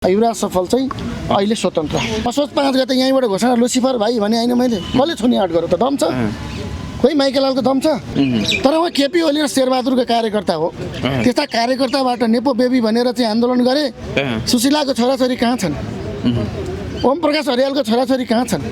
युवराज सफल चाहिँ अहिले स्वतन्त्र असोज 5 गते यहीँबाट घोषणा लुसिफर भाइ भने होइन मैले कसले छुनी आँट गरौँ त दम छ खोइ माइकेलालको दम छ तर उहाँ केपी ओली र शेरबहादुरको कार्यकर्ता हो त्यस्ता कार्यकर्ताबाट नेपो बेबी भनेर चाहिँ आन्दोलन गरे सुशीलाको छोराछोरी कहाँ छन् ओम प्रकाश हरियालको छोराछोरी कहाँ छन्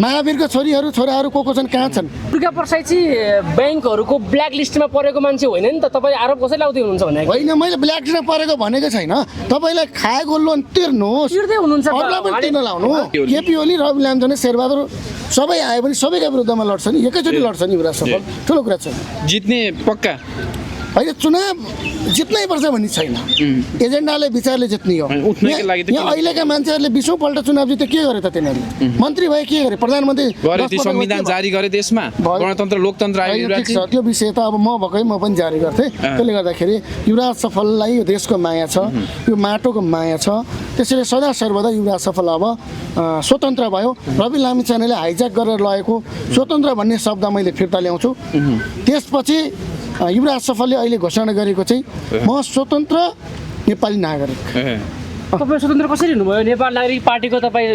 महावीरको छोराहरू को छन् कहाँ छन् दुर्गा प्रसाद चाहिँ ब्याङ्कहरूको ब्ल्याक लिस्टमा परेको मान्छे होइन नि त तपाईँ आरोप कसरी लाउँदै हुनुहुन्छ भने होइन मैले ब्ल्याक लिस्टमा परेको भनेको छैन तपाईँलाई खाएको लोन तिर्नुहोस् तिर्दै हुनुहुन्छ अरूलाई पनि तिर्न लाउनु केपी ओली रवि लामछाने शेरबहादुर सबै आयो भने सबैका विरुद्धमा लड्छ नि एकैचोटि लड्छ नि युवराज सफल ठुलो कुरा छ जित्ने पक्का होइन चुनाव जित्नै पर्छ भन्ने छैन एजेन्डाले विचारले जित्ने हो यहाँ अहिलेका मान्छेहरूले 20औं पल्ट चुनाव जिते के गरे त तिनीहरूले मन्त्री भए के गरे प्रधानमन्त्री संविधान जारी गरे देशमा गणतन्त्र लोकतन्त्र आयो त्यो विषय त अब म भएकै म पनि जारी गर्थेँ त्यसले गर्दाखेरि युवराज सफललाई यो देशको माया छ यो माटोको माया छ त्यसैले सदा सर्वदा युवराज सफल अब स्वतन्त्र भयो रवि लामिछानेले हाइज्याक गरेर लगेको स्वतन्त्र भन्ने शब्द मैले फिर्ता ल्याउँछु त्यसपछि युवराज सफलले अहिले घोषणा गरेको चाहिँ म स्वतन्त्र नेपाली नागरिक तपाईँ स्वतन्त्र कसरी हुनुभयो नेपाल नागरिक पार्टीको तपाईँ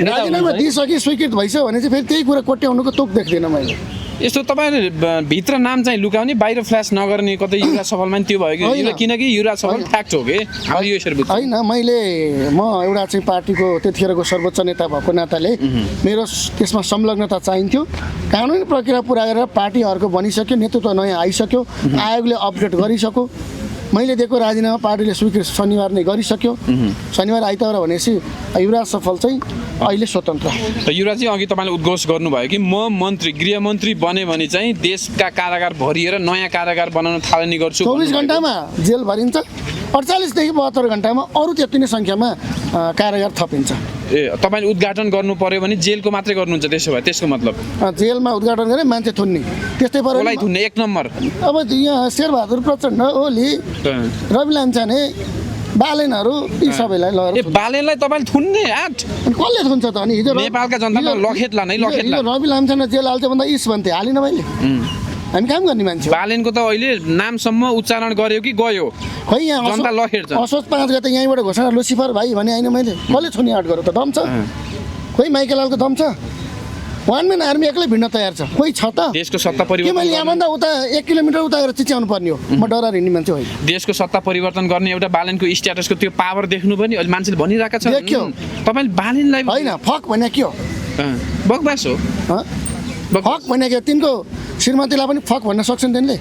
राजीनामा दिइसके स्वीकृत भइसक्यो भने चाहिँ फेरि त्यही कुरा कोट्याउनुको तुक देख्दिनँ मैले यस्तो तपाईँले भित्र नाम चाहिँ लुकाउने बाहिर फ्ल्यास नगर्ने कतै युवराज सफलमा त्यो भयो कि किनकि युवराज सफल फ्याक्ट हो कि हामीले यसरी बुझ्छ होइन म एउटा चाहिँ पार्टीको त्यतिखेरको सर्वोच्च नेता भएको नाताले मेरो त्यसमा संलग्नता चाहिन्थ्यो कानुनी प्रक्रिया पुरा गरेर पार्टीहरूको बनिसक्यो नेतृत्व नयाँ आइसक्यो आयोगले अपडेट गरिसक्यो मैले दिएको राजीनामा पार्टीले स्वीकृत शनिबार नै गरिसक्यो शनिबार आइतबार भनेपछि युवराज सफल चाहिँ अहिले स्वतन्त्र त युवराजी अघि तपाईँले उद्घोष गर्नुभयो कि म गृहमन्त्री बने भने चाहिँ देशका कारागार भरिएर नयाँ कारागार बनाउन थालनी गर्छु 24 घण्टामा जेल भरिन्छ 48 देखि 72 घण्टामा अरू त्यति नै सङ्ख्यामा कारागार थपिन्छ ए तपाईँले उद्घाटन गर्नु पर्यो भने जेलको मात्रै गर्नुहुन्छ त्यसो भए त्यसको मतलब जेलमा उद्घाटन गरे मान्छे थुन्ने त्यस्तै पर्यो थुन्ने 1 नम्बर अब यहाँ शेरबहादुर प्रचण्ड ओली रवि लामिछाने बालेनहरू यी सबैलाई लगेर बालेनलाई तपाईँले थुन्ने आँट कसले थुन्छ त अनि हिजो नेपालका जनताले लखेट्ला नै लखेट्ला रवि लामिछाने जेल हाल्छ भन्दा इस भन्थे हालिन मैले हामी काम गर्ने मान्छे बालेनको त अहिले नामसम्म उच्चारण गर्यो कि गयो खै यहाँ जनता लखेट्छ असोज 5 गते यहीँबाट घोषणा लुसिफर भाइ भने होइन मैले कसले छुनी आँट गरौँ त दम छ खोइ माइकेलालको दम छ वान म्यान आर्मी एक्लै भिड्न तयार छ कोही छ त देशको सत्ता परिवर्तन मैले यहाँभन्दा उता 1 किलोमिटर उता गएर चिच्याउनु पर्ने हो म डराएर हिँड्ने मान्छे होइन देशको सत्ता परिवर्तन गर्ने एउटा बालेनको स्ट्याटसको त्यो पावर देख्नु पनि अहिले मान्छेले भनिरहेका छ देखियो तपाईँले बालेनलाई होइन फक भने के हो बकवास हो फक भने के तिनको श्रीमतीलाई पनि फक भन्न सक्छन् तिनले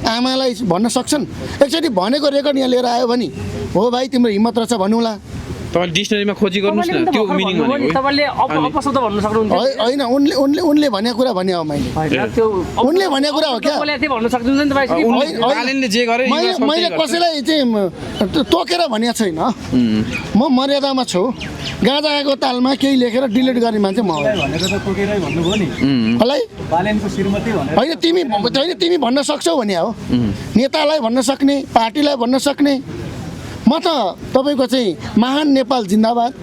आमालाई भन्न सक्छन् एकचोटि भनेको रेकर्ड यहाँ लिएर आयो भने हो भाइ तिम्रो हिम्मत रहेछ भन्नुला तपाईले डिक्सनरीमा खोजी गर्नुस् न त्यो मिनिङ भनेको तपाईले अपशब्द भन्न सक्नुहुन्छ होइन उनले भनेको कुरा भने हो मैले उनले भनेको कुरा हो क्या तपाईले त्यही भन्न सक्नुहुन्छ नि तपाईँ बालेनले जे गरे मैले कसैलाई चाहिँ तोकेर भनेको छैन म मर्यादामा छु गाजाको तालमा केही लेखेर डिलिट गर्ने मान्छे म होइन तिमी भन्न सक्छौ भने हो नेतालाई भन्न सक्ने पार्टीलाई भन्न सक्ने म त तपाईँको चाहिँ महान नेपाल जिन्दाबाद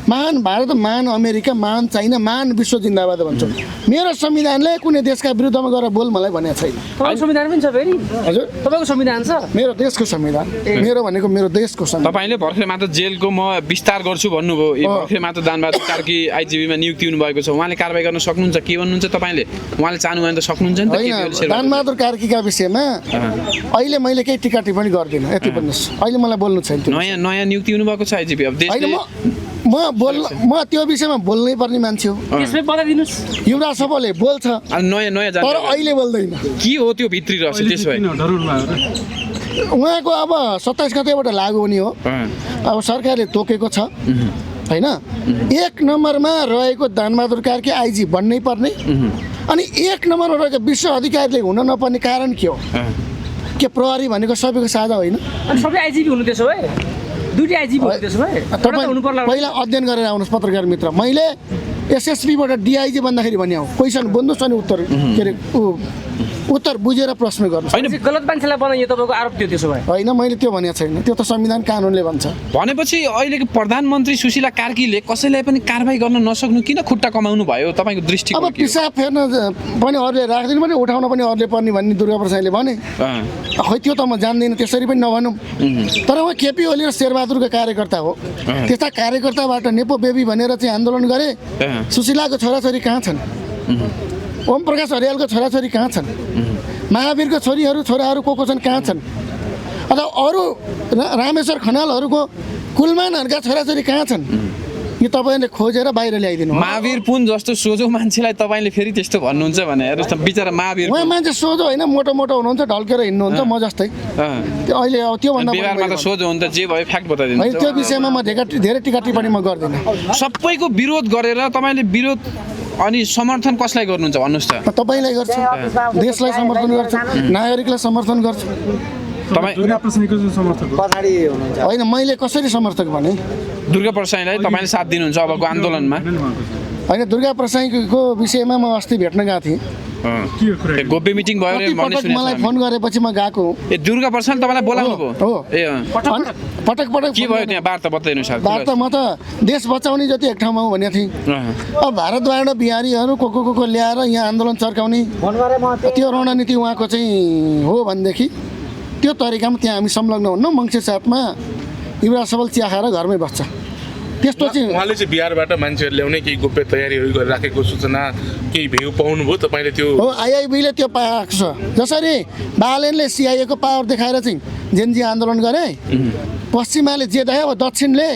महान भारत महान अमेरिका महान चाइना महान विश्व जिन्दाबाद भन्छु मेरो संविधानले कुनै देशका विरुद्धमा गएर बोल मलाई भनेको छैन तपाईँको संविधान पनि छ फेरि हजुर तपाईँको संविधान छ मेरो देशको संविधान मेरो भनेको मेरो देशको संविधान तपाईँले भर्खर मात्र जेलको म विस्तार गर्छु भन्नुभयो भर्खर मात्र दानबहादुर कार्की आइजिबीमा नियुक्ति हुनुभएको छ उहाँले कारबाही गर्न सक्नुहुन्छ के भन्नुहुन्छ तपाईँले उहाँले चाहनुभयो भने त सक्नुहुन्छ नि त दानबहादुर कार्कीका विषयमा अहिले मैले केही टिका टिप्पणी गर्दिनँ यति भन्नुहोस् अहिले मलाई बोल्नु छैन नयाँ नियुक्ति हुनुभएको छ आइजिबी अब देशले म त्यो विषयमा बोल्नै पर्ने मान्छे हो त्यसमै बताइदिनुस् युवराज सफलले बोल्छ नयाँ तर अहिले बोल्दैन के हो त्यो भित्री रहस्य त्यसो भए उहाँको अब 27 गतेबाट लागू हुने हो अब सरकारले तोकेको छ होइन 1 नम्बरमा रहेको दानबहादुर कार्की आइजी बन्नै पर्ने अनि 1 नम्बरमा रहेको विश्व अधिकारीले हुन नपर्ने कारण के हो के प्रहरी भनेको सबैको साझा होइन अनि सबै आइजिबी हुनु त्यसो भए दुईटै आइजिबी हुनु त्यसो भए तपाईँ पहिला अध्ययन गरेर आउनुहोस् पत्रकार मित्र मैले एसएसपीबाट डिआइजी भन्दाखेरि भने हो क्वेसन बुझ्नुहोस् अनि उत्तर के अरे उत्तर बुझेर प्रश्न गर्नुहोस् होइन गलत मान्छेलाई बनाइयो तपाईँको आरोप थियो त्यसो भए होइन मैले त्यो भनेको छैन त्यो त संविधान कानुनले भन्छ भनेपछि अहिलेको प्रधानमन्त्री सुशीला कार्कीले कसैलाई पनि कारबाही गर्न नसक्नु किन खुट्टा कमाउनु भयो तपाईँको अब दृष्टिकोण के हो? पिसाब फेर्न पनि अरूले राख्दैन पनि उठाउन पनि अरूले पर्ने भन्ने दुर्गा प्रसादले भने खै त्यो त म जान्दिनँ त्यसरी पनि नभनौँ तर उहाँ केपी ओली र शेरबहादुरको कार्यकर्ता हो त्यस्ता कार्यकर्ताबाट नेपो बेबी भनेर चाहिँ आन्दोलन गरे सुशीलाको छोराछोरी कहाँ छन् ओम प्रकाश हरियालको छोराछोरी कहाँ छन् महावीरको छोरीहरू छोराहरू को छन् कहाँ छन् अथवा अरू रामेश्वर खनालहरूको कुलमानहरूका छोराछोरी कहाँ छन् यो तपाईँले खोजेर बाहिर ल्याइदिनु महावीर पुन जस्तो सोझो मान्छेलाई तपाईँले फेरि त्यस्तो भन्नुहुन्छ भने हेर्नुहोस् त बिचरा महावीर उहाँ मान्छे सोझो होइन मोटो मोटो हुनुहुन्छ ढल्केर हिँड्नुहुन्छ म जस्तै त्यो अहिले अब त्योभन्दा व्यवहारमा त सोझो हुन्छ जे भयो फ्याक्ट बताइदिनु होइन त्यो विषयमा म धेरै टिका टिप्पणी म गर्दिनँ सबैको विरोध गरेर तपाईँले विरोध अनि समर्थन कसलाई गर्नुहुन्छ भन्नुहोस् त तपाईँलाई गर्छु देशलाई समर्थन गर्छु नागरिकलाई समर्थन गर्छु तपाईँ होइन मैले कसरी समर्थक भने दुर्गा प्रसाईलाई तपाईँले साथ दिनुहुन्छ अबको आन्दोलनमा होइन दुर्गा प्रसाईको विषयमा म अस्ति भेट्न गएको थिएँ गोप्य मिटिङ भयो रे भन्ने पटक मलाई सुनेको फोन गरेपछि म गएको हुँ ए दुर्गा प्रसाद तपाईँलाई बोलाउनु हो भयो ए अनि पटक पटक के भयो त्यहाँ वार्ता बताइदिनु सर वार्ता म त देश बचाउने जति एक ठाउँमा हो भनेको थिएँ अब भारतबाट बिहारीहरू को ल्याएर यहाँ आन्दोलन चर्काउने त्यो रणनीति उहाँको चाहिँ हो भनेदेखि त्यो तरिकामा त्यहाँ हामी संलग्न हुन्न मङ्सिर 7 मा युवराज सबल चिया खाएर घरमै बस्छ त्यस्तो चाहिँ उहाँले चाहिँ बिहारबाट मान्छेहरू ल्याउने केही गोप्य तयारीहरू गरिराखेको सूचना केही भ्यू पाउनुभयो तपाईँले त्यो हो आइआइबीले त्यो पाएको छ जसरी बालेनले सिआइएको पावर देखाएर चाहिँ जेनजी आन्दोलन गरे पश्चिमाले जे देखायो अब दक्षिणले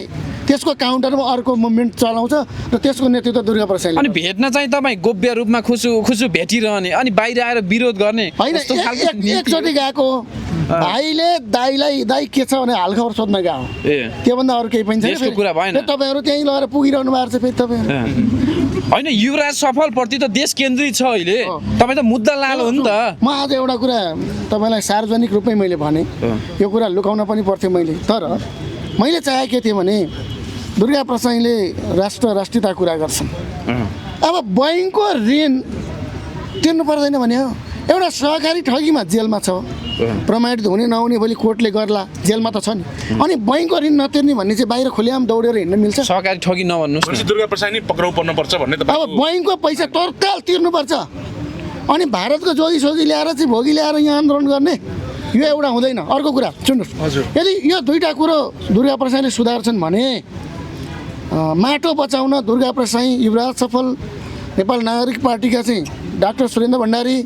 त्यसको काउन्टरमा अर्को मुभमेन्ट चलाउँछ र त्यसको नेतृत्व दुर्गा प्रसादले अनि भेट्न चाहिँ तपाईँ गोप्य रूपमा खुसु भेटिरहने अनि बाहिर आएर विरोध गर्ने होइन कस्तो खालको नीति? एकचोटि गएको भाइले दाई के छ भने हालखबर सोध्न गएको ए त्योभन्दा अरू केही पनि छैन देशको कुरा भएन। फेरि तपाईँहरू त्यहीँ लगेर पुगिरहनु भएको छ फेरि तपाईँहरू होइन युवराज सफलप्रति त देश केन्द्रित छ अहिले तपाईँ त मुद्दा लाल हो नि त म आज एउटा कुरा तपाईँलाई सार्वजनिक रूपमै मैले भने यो कुरा लुकाउन पनि पर्थ्यो मैले चाहे के थिएँ भने दुर्गा प्रसाईले राष्ट्रियता कुरा गर्छन् अब बैङ्कको ऋण तिर्नु पर्दैन भने हो एउटा सहकारी ठगीमा जेलमा छ प्रमाणित हुने नहुने भोलि कोर्टले गर्ला जेलमा त छ नि अनि बैङ्कको ऋण नतिर्ने भन्ने चाहिँ बाहिर खुलेआम दौडेर हिँड्न मिल्छ सहकारी ठगी नभन्नुहोस् भनेपछि न दुर्गा प्रसाद नि पक्राउ पर्नुपर्छ भन्ने अब तपाईँ बैङ्कको पैसा तत्काल तिर्नुपर्छ अनि भारतको जोगी सोगी ल्याएर चाहिँ भोगी ल्याएर यहाँ आन्दोलन गर्ने यो एउटा हुँदैन अर्को कुरा सुन्नुहोस् हजुर। यदि यो दुईवटा कुरो दुर्गा प्रसाईले सुधार्छन् भने माटो बचाउन दुर्गा प्रसाई युवराज सफल नेपाल नागरिक पार्टीका चाहिँ डाक्टर सुरेन्द्र भण्डारी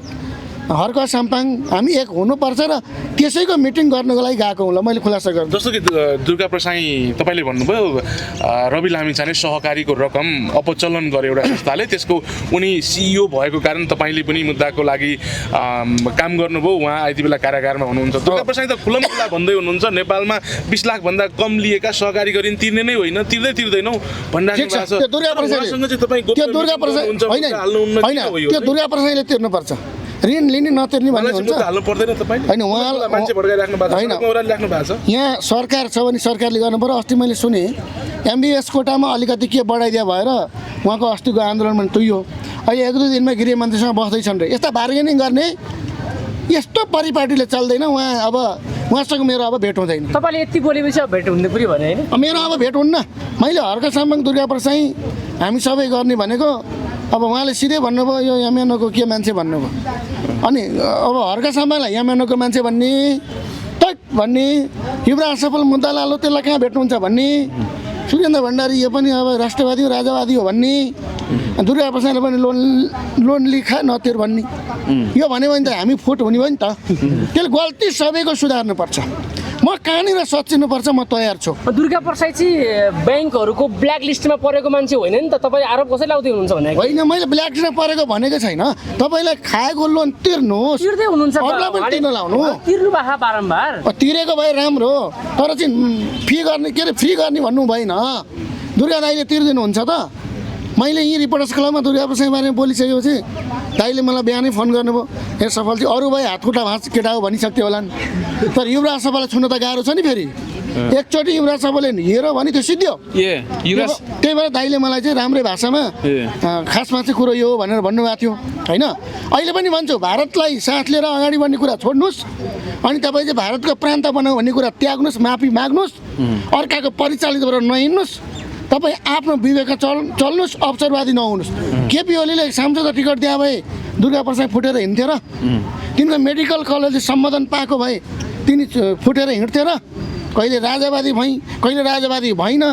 हर्क साम्पाङ हामी एक हुनुपर्छ र त्यसैको मिटिङ गर्नको लागि गएको हुँ ल मैले खुलासा गर्छु जस्तो कि दुर्गा प्रसाई तपाईँले भन्नुभयो रवि लामिछाने सहकारीको रकम अपचलन गरे एउटा संस्थाले त्यसको उनी सिइओ भएको कारण तपाईँले पनि मुद्दाको लागि काम गर्नुभयो उहाँ यति बेला कारागारमा हुनुहुन्छ दुर्गा प्रसाई त खुल्ला भन्दै हुनुहुन्छ नेपालमा 20 लाखभन्दा कम लिएका सहकारीको ऋण तिर्ने नै होइन तिर्दैनौ भनिराख्नु भएको छ त्यो दुर्गा प्रसाईले त्यो दुर्गा प्रसाई होइन त्यो दुर्गा प्रसाईले तिर्नुपर्छ ऋण लिने नतिर्ने भन्ने हुन्छ हाल्नु पर्दैन तपाईँले होइन उहाँ मान्छे भड्काइराख्नु भएको होइन। छ राख्नु भएको छ यहाँ सरकार छ भने सरकारले गर्नु पर्यो अस्ति मैले सुने एमबिएस कोटामा अलिकति के बढाइदिया भएर उहाँको अस्तिको आन्दोलनमा तुइयो अहिले 1-2 दिनमा गृहमन्त्रीसँग बस्दैछन् रे यस्ता बार्गेनिङ गर्ने यस्तो परिपाटीले चल्दैन उहाँ अब उहाँसँग मेरो अब भेट हुँदैन तपाईँले यति बोलेपछि अब भेट हुने पुरै भने होइन मेरो अब भेट हुन्न मैले हर्क साम्बाङ दुर्गा प्रसाई हामी सबै गर्ने भनेको अब उहाँले सिधै भन्नुभयो यो एमएनओको के मान्छे भन्नुभयो अनि अब हर्क साम्बाङलाई एमएनओको मान्छे भन्ने टक भन्ने युवराज सफल मुद्दा लालो त्यसलाई कहाँ भेट्नुहुन्छ भन्ने सुरेन्द्र भण्डारी यो पनि अब राष्ट्रवादी हो राजावादी हो भन्ने दुर्गा प्रसादले पनि लोन लिखा नतिर भन्ने यो भन्यो भने त हामी फुट हुने भयो नि त त्यसले गल्ती सबैको सुधार्नुपर्छ म कहाँनिर सचिनुपर्छ म तयार छु दुर्गा प्रसाई चाहिँ ब्याङ्कहरूको ब्ल्याक लिस्टमा परेको मान्छे होइन नि त तपाईँ आरोप कसरी लाउँदै हुनुहुन्छ भने होइन मैले ब्ल्याक लिस्टमा परेको भनेको छैन तपाईँलाई खाएको लोन तिर्नुहोस् तिर्दै हुनुहुन्छ अरूलाई पनि तिर्न लाउनु तिर्नु भएको बारम्बार तिरेको भए राम्रो तर चाहिँ फी गर्ने के अरे फ्री गर्ने भन्नु भएन दुर्गा दाइले तिर्दिनुहुन्छ त मैले यहीँ रिपोर्टर्स क्लबमा दुर्गा प्रसाई बारेमा बोलिसकेपछि दाइले मलाई बिहानै फोन गर्नुभयो हे सफल चाहिँ अरू भाइ हात खुट्टा भाँच केटा हो भनिसक्थ्यो होला नि तर युवराज सफालाई छुन त गाह्रो छ नि फेरि एकचोटि युवराज सभाले हेऱ्यो भने त्यो सिद्धियो युवराज त्यही भएर दाइले मलाई चाहिँ राम्रै भाषामा खासमा चाहिँ कुरो यो भनेर भन्नुभएको थियो होइन। अहिले पनि भन्छु भारतलाई साथ लिएर अगाडि बढ्ने कुरा छोड्नुहोस् अनि तपाईँ चाहिँ भारतको प्रान्त बनाऊ भन्ने कुरा त्याग्नुहोस्, माफी माग्नुहोस्, अर्काको परिचालित गरेर नहिँड्नुहोस्, तपाईँ आफ्नो विवेकमा चल्नुहोस्, अवसरवादी नहुनुहोस्। केपी ओलीले सांसद टिकट दिए भए दुर्गा प्रसाद फुटेर हिँड्थ्यो र? तिनको मेडिकल कलेजले सम्बोधन पाएको भए तिनी फुटेर हिँड्थ्यो र? कहिले राजावादी भइँ, कहिले राजावादी भइन।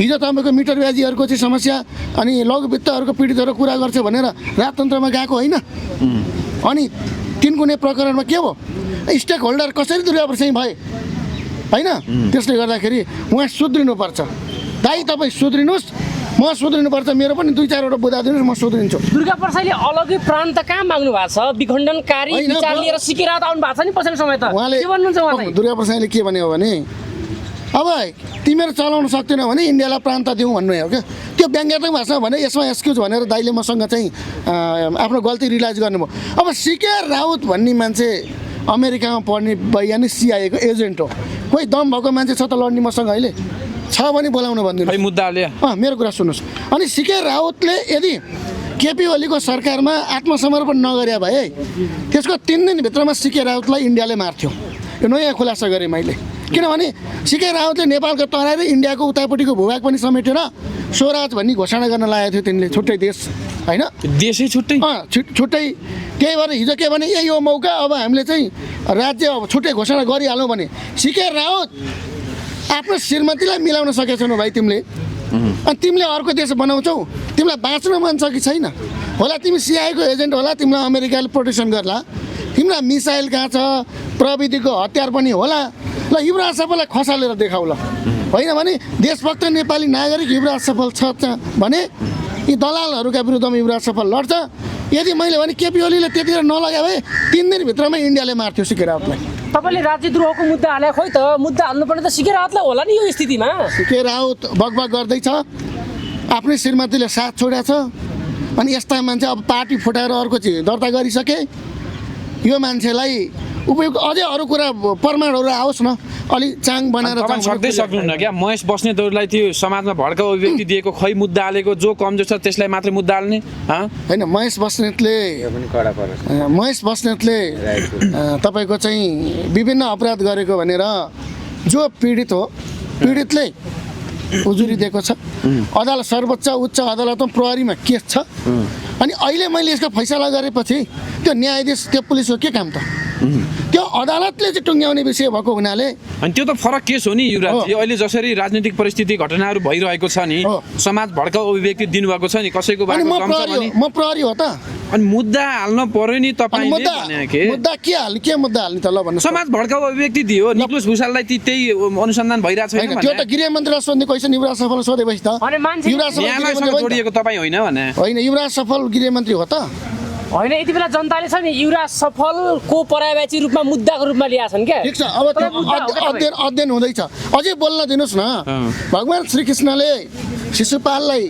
हिजो तपाईँको मिटर ब्याजीहरूको चाहिँ समस्या अनि लघुवित्तहरूको पीडितहरू कुरा गर्छ भनेर राजतन्त्रमा गएको होइन। अनि तिनगुने प्रकरणमा के हो, स्टेक होल्डर कसरी दुर्गा प्रसाद भए होइन? त्यसले गर्दाखेरि उहाँ सुध्रिनुपर्छ। दाइ तपाईँ सुध्रिनुहोस्, म सुध्रिनुपर्छ, मेरो पनि 2-4वटा बुझा दिनुहोस्, म सुध्रिन्छु। दुर्गा प्रसादले अलग्गै प्रान्त कहाँ माग्नु भएको छ? विखण्डनकारी विचार लिएर सिकेर आउनु भएको छ नि पछिल्लो समय त। के भन्नुहुन्छ उहाँलाई? दुर्गा प्रसादले के भन्यो भने अब तिमीहरू चलाउन सक्दैनौ भने इन्डियालाई प्रान्त दिउँ भन्नु हो क्या। त्यो व्यङ्ग्यात्मक भाषामा भने यसमा एक्सक्युज भनेर दाइले मसँग चाहिँ आफ्नो गल्ती रियलाइज गर्नुभयो। अब सिके राउत भन्ने मान्छे अमेरिकामा पढ्ने वैज्ञानिक सिआइएको एजेन्ट हो। कोही दम भएको मान्छे छ त लड्ने मसँग अहिले? छ भने बोलाउनु भनिदिनु। मुद्दाले मेरो कुरा सुन्नुहोस्। अनि सिके राउतले यदि केपी ओलीको सरकारमा आत्मसमर्पण नगरे भए त्यसको 3 दिनभित्रमा सिके राउतलाई इन्डियाले मार्थ्यो। यो नयाँ खुलासा गरेँ मैले। किनभने सिके राउतले नेपालको तराई र इन्डियाको उतापट्टिको भूभाग पनि समेटेर स्वराज भन्ने घोषणा गर्न लागेको थियो तिनले, छुट्टै देश होइन, देशै छुट्टै छुट्टै। त्यही भएर हिजो के भने यही हो मौका, अब हामीले चाहिँ राज्य अब छुट्टै घोषणा गरिहालौँ भने सिके राउत आफ्नो श्रीमतीलाई मिलाउन सकेको छैनौ भाइ तिमीले। अनि तिमीले अर्को देश बनाउँछौ, तिमीलाई बाँच्न मन छ कि छैन? होला तिमी सिआइएको एजेन्ट होला, तिमीलाई अमेरिकाले प्रोटेक्सन गर्ला, तिमीलाई मिसाइल कहाँ छ, प्रविधिको हतियार पनि होला, ल युवराज सफललाई खसालेर देखाउ ल। होइन भने देशभक्त नेपाली नागरिक युवराज सफल छ भने यी दलालहरूका विरुद्धमा युवराज सफल लड्छ। यदि मैले भने केपी ओलीले त्यतिखेर नलगाए भए 3 दिनभित्रमा इन्डियाले मार्थ्यो सिके राउतलाई। तपाईँले राज्यद्रोहको मुद्दा हाले, खोइ त मुद्दा हाल्नुपर्ने त सिके राउतलाई होला नि यो स्थितिमा। सिके राउत बकबक गर्दैछ, आफ्नै श्रीमतीले साथ छोडेको छ, अनि यस्ता मान्छे अब पार्टी फुटाएर अर्को चाहिँ दर्ता गरिसके। यो मान्छेलाई उपयुक्त अझै अरू कुरा प्रमाणहरू आओस् न, अलिक चाङ बनाएर सक्दै सक्नुहुन्न क्या। महेश बस्नेतहरूलाई त्यो समाजमा भड्काउ अभिव्यक्ति दिएको खै मुद्दा हालेको, जो कमजोर छ त्यसलाई मात्रै मुद्दा हाल्ने होइन। महेश बस्नेतले तपाईँको चाहिँ विभिन्न अपराध गरेको भनेर जो पीडित हो, पीडितले उजुरी दिएको छ। अदालत सर्वोच्च उच्च अदालतमा प्रहरीमा केस छ। अनि अहिले मैले यसको फैसला गरेपछि त्यो न्यायाधीश त्यो पुलिसको के काम त? त्यो अदालतले चाहिँ टुङ्ग्याउने विषय भएको हुनाले अनि त्यो त फरक केस हो नि युवराज। अहिले जसरी राजनीतिक परिस्थिति घटनाहरू भइरहेको छ नि, समाज भड्काउ अभिव्यक्ति दिनुभएको छ नि कसैको बारेमा, म प्रहरी हो त। अनि मुद्दा हाल्न पर्यो नि तपाईँले भने के मुद्दा के हाल्ने, के मुद्दा हाल्ने त ल भन्नु। समाज भड्काउ अभिव्यक्ति दियो, निक्लुस भुसाललाई त्यही अनुसन्धान भइरहेको छैन। त्यो त गृहमन्त्रीलाई सोध्ने क्वेसन युवराज सफल सोधेपछि त जोडिएको तपाईँ होइन भने होइन। युवराज सफल गृहमन्त्री हो त होइन। यति बेला जनताले छ नि युवराज सफलको पर्यायवाची रूपमा मुद्दाको रूपमा ल्याएको छन् क्या। ठिक छ, अब त्यो अध्ययन हुँदैछ। अझै बोल्न दिनुहोस् न। भगवान् श्रीकृष्णले शिशुपाललाई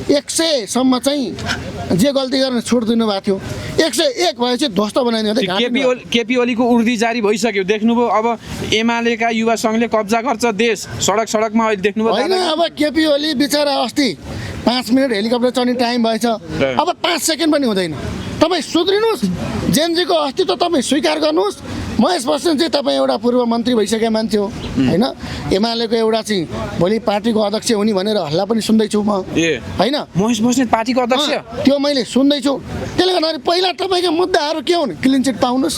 100 सम्म चाहिँ जे गल्ती गर्ने छुट दिनुभएको थियो, 101 भएपछि ध्वस्त बनाइदियो। केपी ओलीको उर्दी जारी भइसक्यो, देख्नुभयो। अब एमालेका युवा सङ्घले कब्जा गर्छ देश, सडकमा अहिले देख्नुभयो होइन। अब केपी ओली बिचरा अस्ति 5 मिनट हेलिकप्टर चढ्ने टाइम भएछ, अब 5 सेकेन्ड पनि हुँदैन। तपाईँ सुध्रिनुहोस्, जेनजीको अस्तित्व तपाईँ स्वीकार गर्नुहोस्। महेश बस्नेत चाहिँ तपाईँ एउटा पूर्व मन्त्री भइसकेका मान्छे हो होइन। एमालेको एउटा चाहिँ भोलि पार्टीको अध्यक्ष हुने भनेर हल्ला पनि सुन्दैछु म होइन। महेश बस्नेत पार्टीको अध्यक्ष त्यो मैले सुन्दैछु। त्यसले गर्दाखेरि पहिला तपाईँको मुद्दाहरू के हुन्, क्लिन चिट पाउनुहोस्,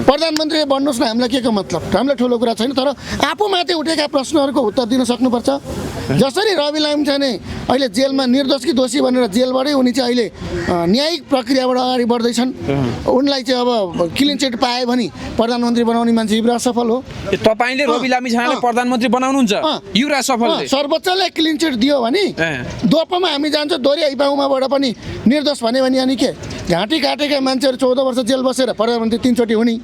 प्रधानमन्त्री बन्नुहोस् न। हामीलाई के को मतलब, हामीलाई ठुलो कुरा छैन, तर आफूमाथि उठेका प्रश्नहरूको उत्तर दिन सक्नुपर्छ। जसरी रवि लामिछाने अहिले जेलमा निर्दोष कि दोषी भनेर जेलबाटै उनी चाहिँ अहिले न्यायिक प्रक्रियाबाट अगाडि बढ्दैछन्। उनलाई चाहिँ अब क्लिन चिट पाए भने प्रधानमन्त्री बनाउने मान्छे युवराज सफल हो। तपाईँले रवि लामिछानेलाई प्रधानमन्त्री बनाउनुहुन्छ, युवराज सफलले सर्वोच्चले क्लिन चिट दियो भने दोपमा हामी जान्छौँ। दोहोरी बाहुमाबाट पनि निर्दोष भन्यो भने अनि के घाँटी काटेका मान्छेहरू 14 वर्ष जेल बसेर प्रधानमन्त्री 3 चोटि हुने,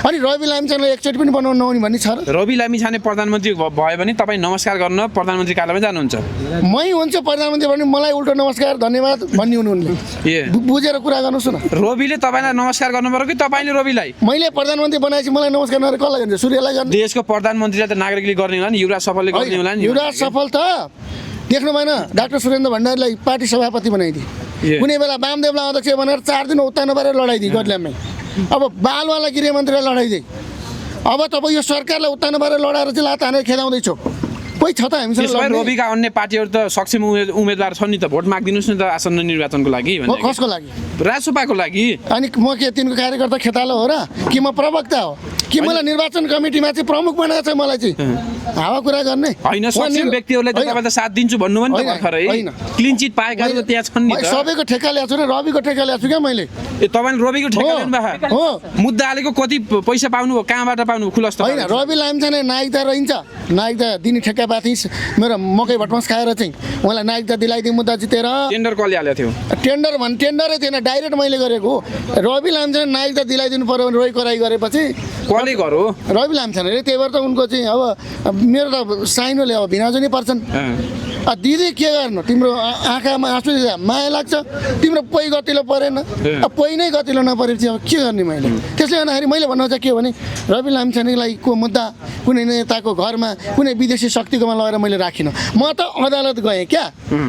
अनि रवि लामिछानेलाई 1 चोटि पनि बनाउनु नहुने भन्ने छ र? रवि लामिछाने प्रधानमन्त्री भयो भने तपाईँ नमस्कार गर्न प्रधानमन्त्री कार्यालयमा जानुहुन्छ? मै हुन्छु प्रधानमन्त्री भने मलाई उल्टो नमस्कार धन्यवाद भन्ने हुनु उनले ए बुझेर कुरा गर्नुहोस् न रविले तपाईँलाई नमस्कार गर्नु पर्यो कि तपाईँले रविलाई मैले प्रधानमन्त्री बनाएपछि मलाई नमस्कार नगरेर कसलाई गर्ने सूर्यलाई गर्ने देशको प्रधानमन्त्रीलाई त नागरिकले गर्ने होला नि युवराज सफलले गर्ने होला नि युवराज सफल त देख्नु भएन डाक्टर सुरेन्द्र भण्डारीलाई पार्टी सभापति बनाइदिए कुनै बेला वामदेवलाई अध्यक्ष भनेर 4 दिन उत्ता नपारेर लडाइदिए गडल्याममै अब बालवाला गृहमन्त्रीलाई लडाइदिए अब तपाईँ यो सरकारलाई उत्ता नपारेर लडाएर चाहिँ लात हानेर खेदाउँदैछौ कोही छ त हामीसँग त्यसो भए लड्ने? रविका अन्य पार्टीहरू त सक्षम उम्मेदवार छन् नि त भोट मागिदिनुहोस् न त आसन्न निर्वाचनको लागि म भने कसको लागि राजसभाको लागि अनि म के तिनको कार्यकर्ता खेतालो हो र कि म प्रवक्ता हो कि मलाई निर्वाचन कमिटीमा चाहिँ प्रमुख बनाएको छ मलाई चाहिँ हावा कुरा गर्ने होइन सक्षम व्यक्तिहरूलाई त तपाईँ त साथ दिन्छु भन्नु पनि त भर्खरै होइन। क्लिन चिट पाएकाहरू त त्यहाँ छन् नि त सबैको ठेक्का ल्याएको छु र रविको ठेक्का ल्याएको छु क्या मैले ए तपाईँले रविको ठेक्का लिनु भएको हो मुद्दा हालेको कति पैसा पाउनुभयो कहाँबाट पाउनुभयो खुलस्त होइन रवि लामिछाने नागरिकता रहन्छ नागरिकता दिने ठेक्का पाथिस मेरो मकै भटमास खाएर चाहिँ उहाँलाई नागरिकता दिलाइदिए मुद्दा जितेर टेन्डर कसले हालेको थियो टेन्डरै थिएन डाइरेक्ट मैले गरेको रवि लामिछाने नागरिकता दिलाइदिनु पर्यो भने रोइ कराई गरेपछि कसले गरो रवि लामिछाने रे त्यही भएर त उनको चाहिँ अब मेरो त साइनोले अब भिनाजु नै पर्छन् दिदी के गर्नु तिम्रो आँखामा आँसु माया लाग्छ तिम्रो पोइ गतिलो परेन अब पोइ नै गतिलो नपरेपछि अब के गर्ने मैले त्यसले गर्दाखेरि मैले भन्नु चाहिँ के हो भने रवि लामिछानेलाई को मुद्दा कुनै नेताको घरमा कुनै विदेशी शक्तिकोमा लगेर मैले राखिनँ म त अदालत गएँ क्या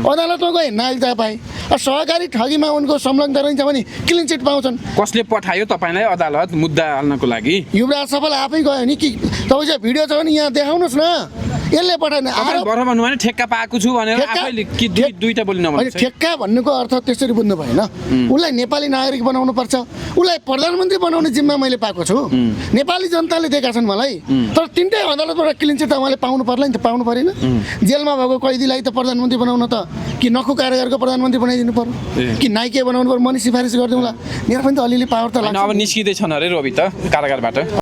अदालतमा गएँ नागरिकता पाएँ सहकारी ठगीमा उनको संलग्नता रहन्छ भने क्लिन चिट पाउँछन् कसले पठायो तपाईँलाई अदालत मुद्दा हाल्नको लागि युवराज सफल आफै गयो नि कि तपाईँ चाहिँ भिडियो छ भने यहाँ देखाउनुहोस् न यसले पठाएन तपाईँ भर्खर भन्नु भने ठेक्का पाएको छु भनेर आफैले कि दुईटा बोल्नु होइन ठेक्का भन्नुको अर्थ त्यसरी बुझ्नु भएन उसलाई नेपाली नागरिक बनाउनु पर्छ उसलाई प्रधानमन्त्री बनाउने जिम्मा मैले पाएको छु नेपाली जनताले दिएका छन् मलाई तर तिनटै अदालतबाट क्लिन चिट त उहाँले पाउनु पर्ला नि त पाउनु परेन जेलमा भएको कैदीलाई त प्रधानमन्त्री बनाउन त कि नखु कारागारको प्रधानमन्त्री बनाइदिनु पर्यो कि नाइके बनाउनु पर्यो म नि सिफारिस गरिदिउँला मेरो पनि त अलिअलि पावर त लाग्छ अब निस्किँदैछन् अरे रवि त कारागारबाट